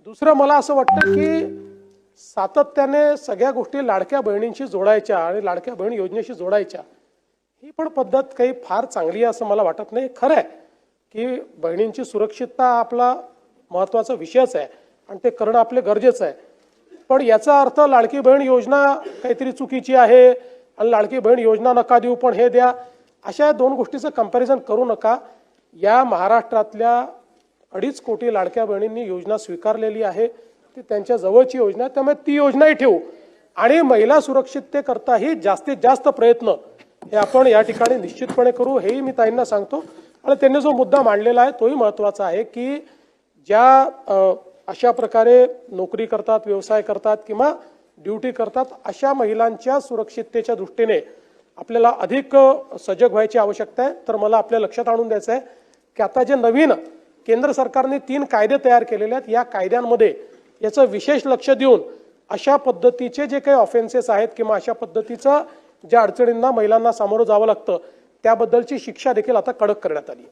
दुसरं मला असं वाटतं की सातत्याने सगळ्या गोष्टी लाडक्या बहिणींशी जोडायच्या आणि लाडक्या बहीण योजनेशी जोडायच्या, ही पण पद्धत काही फार चांगली आहे असं मला वाटत नाही. खरं आहे की बहिणींची सुरक्षितता आपला महत्त्वाचा विषयच आहे आणि ते करणं आपले गरजेचं आहे. पण याचा अर्थ लाडकी बहीण योजना काहीतरी चुकीची आहे आणि लाडकी बहीण योजना नका देऊ पण हे द्या, अशा दोन गोष्टीचं कंपॅरिझन करू नका. या महाराष्ट्रातल्या 2.5 कोटी लाडक्या बहिणींनी योजना स्वीकारलेली आहे, ती त्यांच्या जवळची योजना आहे, त्यामुळे ती योजनाही ठेवू आणि महिला सुरक्षिततेकरताही जास्तीत जास्त प्रयत्न हे आपण या ठिकाणी निश्चितपणे करू, हेही मी ताईंना सांगतो. आणि त्यांनी जो मुद्दा मांडलेला आहे तोही महत्त्वाचा आहे की ज्या अशा प्रकारे नोकरी करतात, व्यवसाय करतात किंवा ड्युटी करतात, अशा महिलांच्या सुरक्षिततेच्या दृष्टीने आपल्याला अधिक सजग व्हायची आवश्यकता आहे. तर मला आपल्या लक्षात आणून द्यायचं आहे की आता जे नवीन केंद्र सरकारने 3 कायदे तयार केलेले आहेत, या कायद्यांमध्ये याचं विशेष लक्ष देऊन अशा पद्धतीचे जे काही ऑफेन्सेस आहेत किंवा अशा पद्धतीचं ज्या अडचणींना महिलांना सामोरं जावं लागतं त्याबद्दलची शिक्षा देखील आता कडक करण्यात आली आहे.